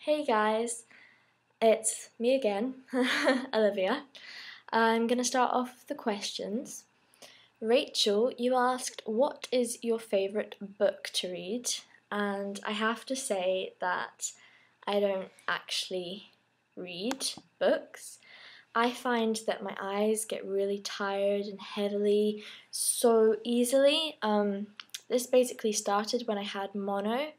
Hey guys, it's me again, Olivia. I'm going to start off with the questions. Rachel, you asked, what is your favourite book to read? And I have to say that I don't actually read books. I find that my eyes get really tired and heavily so easily. This basically started when I had mono.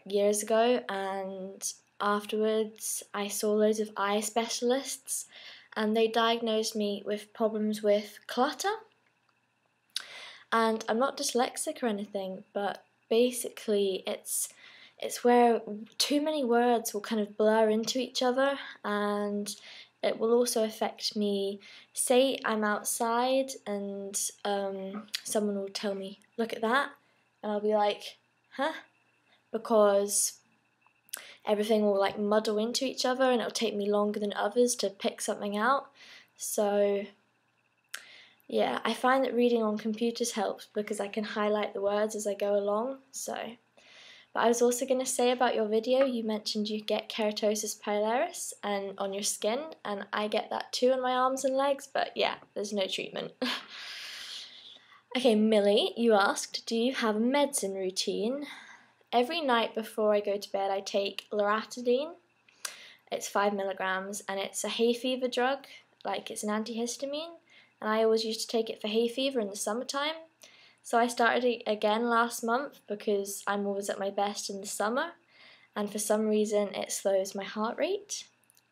Years ago, and afterwards I saw loads of eye specialists and they diagnosed me with problems with clutter. And I'm not dyslexic or anything, but basically it's where too many words will kind of blur into each other, and it will also affect me. Say I'm outside and someone will tell me, look at that, and I'll be like, huh? Because everything will like muddle into each other and it'll take me longer than others to pick something out. So yeah, I find that reading on computers helps because I can highlight the words as I go along. But I was also going to say about your video, you mentioned you get keratosis pilaris and on your skin, and I get that too on my arms and legs, but yeah, there's no treatment. Okay, Millie, you asked, do you have a medicine routine? Every night before I go to bed I take loratadine. It's 5 milligrams and it's a hay fever drug, like it's an antihistamine, and I always used to take it for hay fever in the summertime. So I started it again last month because I'm always at my best in the summer, and for some reason it slows my heart rate.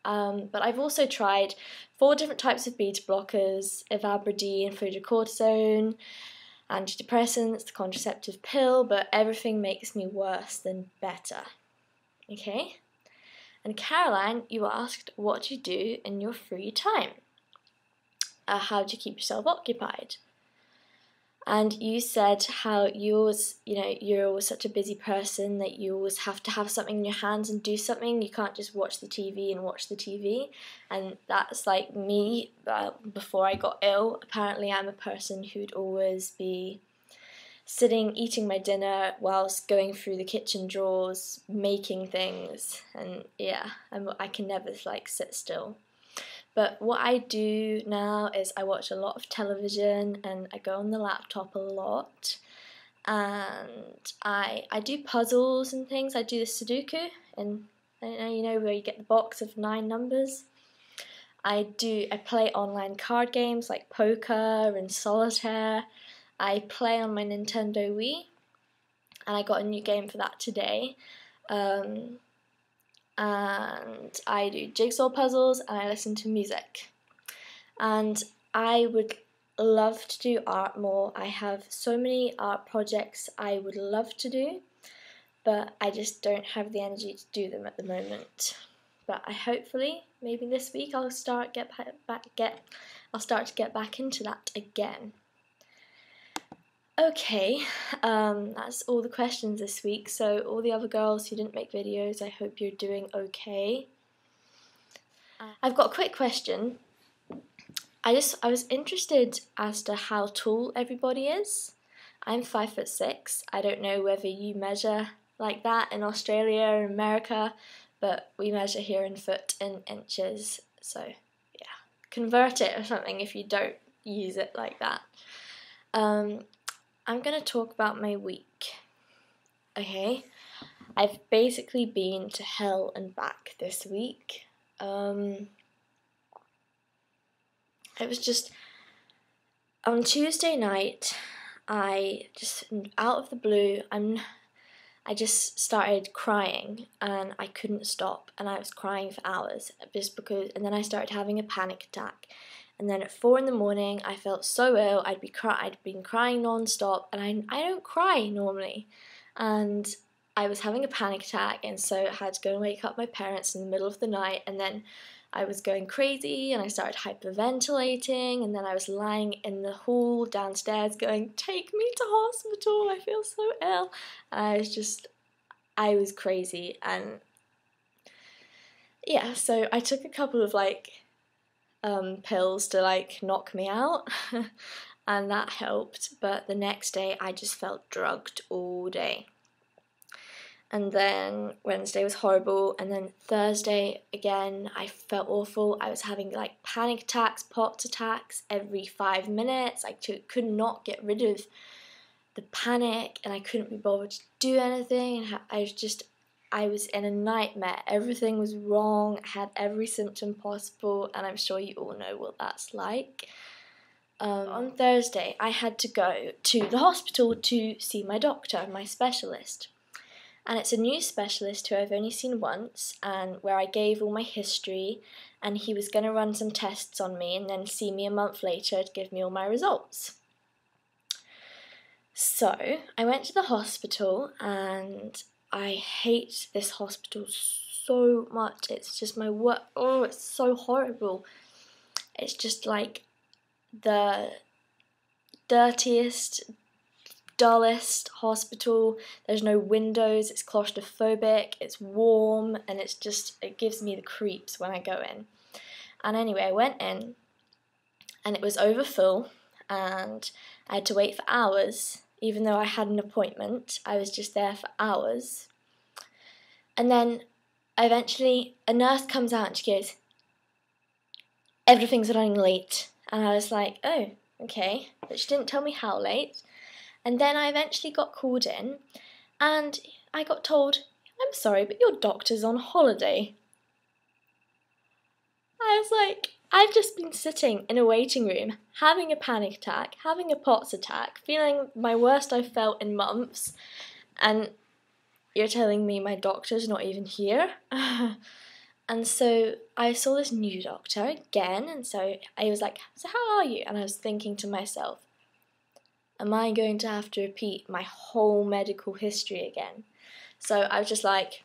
But I've also tried 4 different types of beta blockers, ivabradine, fludrocortisone, antidepressants, the contraceptive pill, but everything makes me worse than better. Okay? And Caroline, you asked, what do you do in your free time? How do you keep yourself occupied? And you said how you're always such a busy person that you always have to have something in your hands and do something. You can't just watch the TV and watch the TV. And that's like me before I got ill. Apparently I'm a person who'd always be sitting, eating my dinner whilst going through the kitchen drawers, making things. And yeah, I can never like sit still. But what I do now is I watch a lot of television and I go on the laptop a lot, and I do puzzles and things. I do the Sudoku, and you know where you get the box of 9 numbers. I play online card games like poker and solitaire. I play on my Nintendo Wii, and I got a new game for that today. And I do jigsaw puzzles and I listen to music. And I would love to do art more. I have so many art projects I would love to do, but I just don't have the energy to do them at the moment. But hopefully, maybe this week I'll start to get back into that again. Okay, that's all the questions this week. So all the other girls who didn't make videos, I hope you're doing okay. I've got a quick question. I was interested as to how tall everybody is. I'm 5'6". I don't know whether you measure like that in Australia or America, but we measure here in foot and inches. So yeah, convert it or something if you don't use it like that. I'm going to talk about my week. Okay, I've basically been to hell and back this week. It was just on Tuesday night, I just, out of the blue, I just started crying and I couldn't stop, and I was crying for hours just because, and then I started having a panic attack. And then at 4 in the morning, I felt so ill. I'd been crying non-stop, and I don't cry normally. And I was having a panic attack, and so I had to go and wake up my parents in the middle of the night. And then I was going crazy, and I started hyperventilating. And then I was lying in the hall downstairs, going, "Take me to hospital! I feel so ill." And I was crazy, and yeah. So I took a couple of pills to knock me out and that helped, but the next day I just felt drugged all day. And then Wednesday was horrible, and then Thursday again I felt awful. I was having like panic attacks, POTS attacks every 5 minutes. I could not get rid of the panic, and I couldn't be bothered to do anything. I was in a nightmare. Everything was wrong. I had every symptom possible, and I'm sure you all know what that's like. On Thursday I had to go to the hospital to see my doctor, my specialist. And it's a new specialist who I've only seen once, and where I gave all my history, and he was going to run some tests on me and then see me a month later to give me all my results. So I went to the hospital, and I hate this hospital so much. It's just my work. Oh, it's so horrible. It's just like the dirtiest, dullest hospital. There's no windows, it's claustrophobic, it's warm, and it gives me the creeps when I go in. And anyway, I went in, and it was overfull, and I had to wait for hours. Even though I had an appointment, I was just there for hours. And then eventually a nurse comes out and she goes, "Everything's running late." And I was like, oh, okay, but she didn't tell me how late. And then I eventually got called in, and I got told, "I'm sorry, but your doctor's on holiday." I was like, I've just been sitting in a waiting room, having a panic attack, having a POTS attack, feeling my worst I've felt in months, and you're telling me my doctor's not even here? And so I saw this new doctor again, and so I was like, "So how are you?" And I was thinking to myself, am I going to have to repeat my whole medical history again? So I was just like,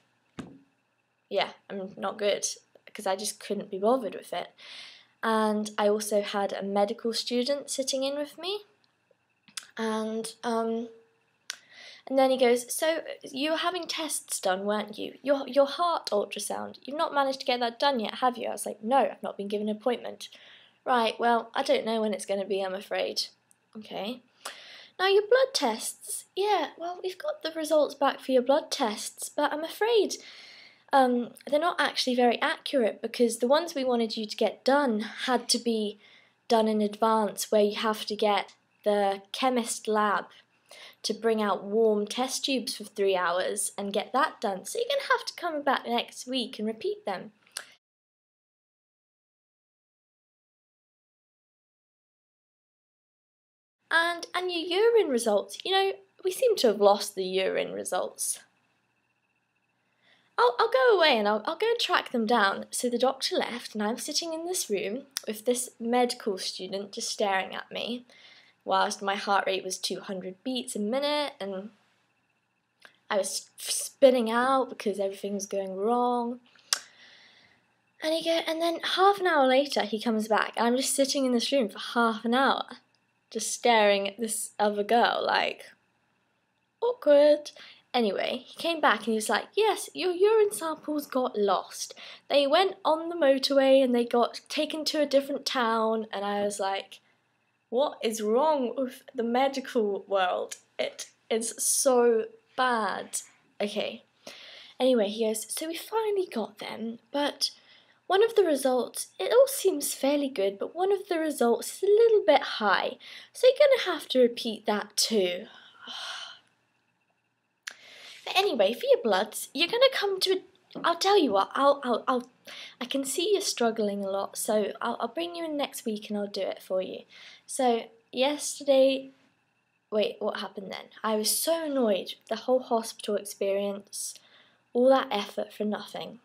yeah, I'm not good, because I just couldn't be bothered with it. And I also had a medical student sitting in with me, and then he goes, "So you were having tests done, weren't you? Your heart ultrasound, you've not managed to get that done yet, have you?" I was like, "No, I've not been given an appointment." "Right, well, I don't know when it's going to be, I'm afraid." "Okay. Now your blood tests." "Yeah, well, we've got the results back for your blood tests, but I'm afraid they're not actually very accurate, because the ones we wanted you to get done had to be done in advance, where you have to get the chemist lab to bring out warm test tubes for 3 hours and get that done. So you're going to have to come back next week and repeat them." And your urine results, we seem to have lost the urine results. I'll go away and I'll go and track them down. So the doctor left, and I'm sitting in this room with this medical student just staring at me, whilst my heart rate was 200 beats a minute, and I was spinning out because everything was going wrong. And then half an hour later he comes back, and I'm just sitting in this room for half an hour, just staring at this other girl, like, awkward. Anyway, he came back and he was like, "Yes, your urine samples got lost. They went on the motorway and they got taken to a different town." And I was like, what is wrong with the medical world? It is so bad. Okay. Anyway, he goes, "So we finally got them, but one of the results, it all seems fairly good, but one of the results is a little bit high. So you're going to have to repeat that too." But anyway, for your bloods, you're going to come to I'll tell you what, I can see you're struggling a lot, so I'll bring you in next week and I'll do it for you. So yesterday, wait, what happened then? I was so annoyed with the whole hospital experience, all that effort for nothing.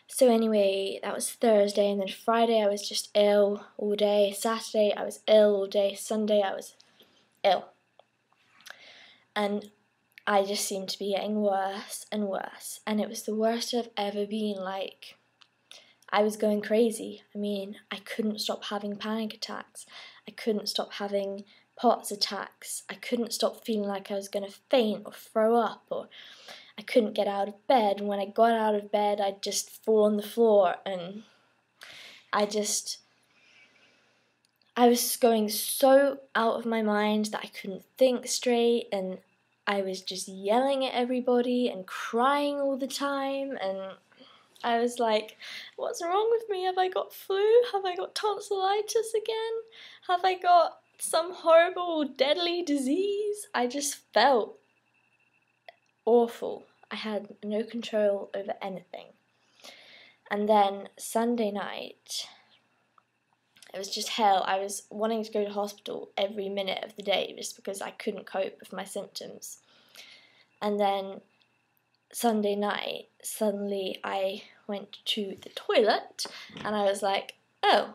So anyway, that was Thursday, and then Friday I was just ill all day. Saturday I was ill all day. Sunday I was ill. And I just seemed to be getting worse and worse, and it was the worst I've ever been. Like, I was going crazy. I mean, I couldn't stop having panic attacks. I couldn't stop having POTS attacks. I couldn't stop feeling like I was going to faint or throw up, or I couldn't get out of bed, and when I got out of bed I'd just fall on the floor, and I was going so out of my mind that I couldn't think straight, and I was just yelling at everybody and crying all the time, and I was like, what's wrong with me? Have I got flu? Have I got tonsillitis again? Have I got some horrible deadly disease? I just felt awful. I had no control over anything. And then Sunday night, it was just hell. I was wanting to go to hospital every minute of the day just because I couldn't cope with my symptoms. And then Sunday night, suddenly I went to the toilet and I was like, oh,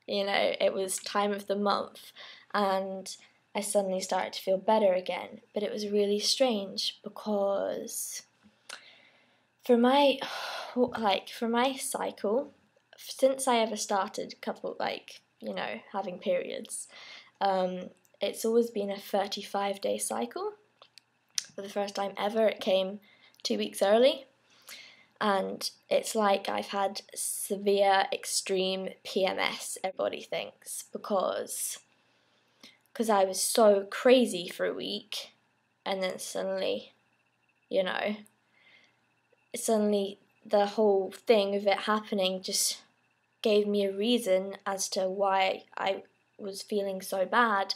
you know, it was time of the month and I suddenly started to feel better again. But it was really strange because for my cycle, since I ever started having periods, it's always been a 35-day cycle. For the first time ever, it came 2 weeks early, and it's like I've had severe, extreme PMS, everybody thinks, because I was so crazy for a week, and then suddenly, you know, the whole thing of it happening just gave me a reason as to why I was feeling so bad.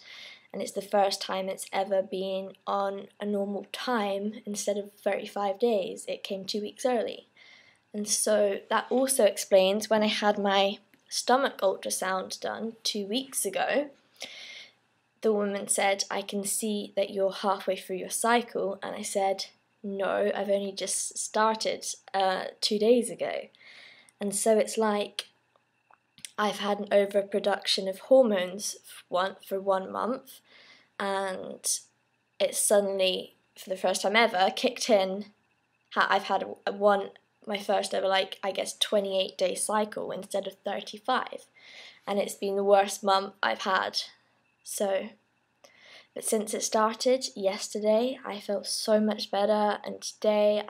And it's the first time it's ever been on a normal time instead of 35 days. It came 2 weeks early. And so that also explains when I had my stomach ultrasound done 2 weeks ago, the woman said, I can see that you're halfway through your cycle. And I said, no, I've only just started 2 days ago. And so it's like I've had an overproduction of hormones for 1 month, and it suddenly, for the first time ever, kicked in. I've had my first ever, 28-day cycle instead of 35, and it's been the worst month I've had. So, but since it started yesterday, I felt so much better, and today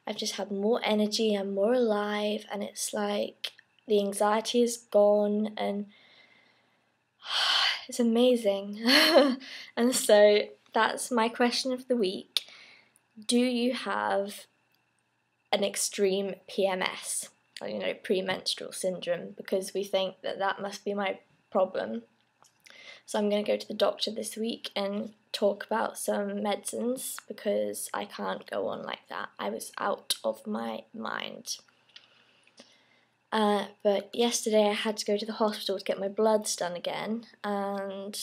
I've just had more energy, I'm more alive, and it's like the anxiety is gone, and it's amazing. And so that's my question of the week. Do you have an extreme PMS, pre-menstrual syndrome? Because we think that must be my problem. So I'm going to go to the doctor this week and talk about some medicines because I can't go on like that. I was out of my mind. But yesterday I had to go to the hospital to get my bloods done again, and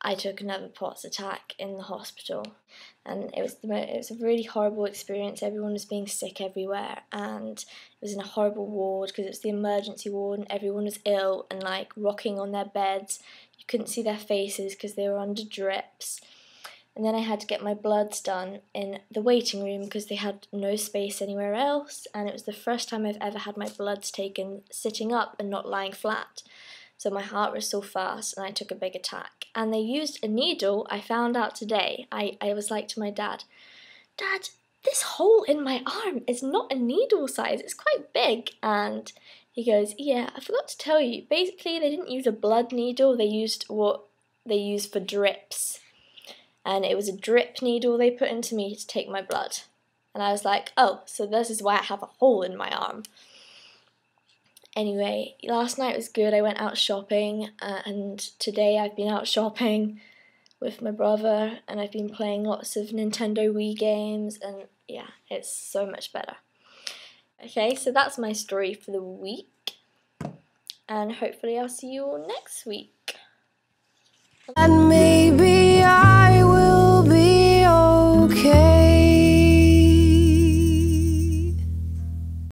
I took another POTS attack in the hospital, and it was a really horrible experience. Everyone was being sick everywhere, and it was in a horrible ward because it was the emergency ward, and everyone was ill and rocking on their beds. You couldn't see their faces because they were under drips. And then I had to get my bloods done in the waiting room because they had no space anywhere else, and it was the first time I've ever had my bloods taken sitting up and not lying flat. So my heart was so fast and I took a big attack. And they used a needle, I found out today. I was like to my dad, Dad, this hole in my arm is not a needle size, it's quite big. And he goes, yeah, I forgot to tell you, basically they didn't use a blood needle, they used what they use for drips. And it was a drip needle they put into me to take my blood. And I was like, oh, so this is why I have a hole in my arm. Anyway, last night was good. I went out shopping, and today I've been out shopping with my brother, and I've been playing lots of Nintendo Wii games, and yeah, it's so much better. Okay, so that's my story for the week, and hopefully I'll see you all next week. And maybe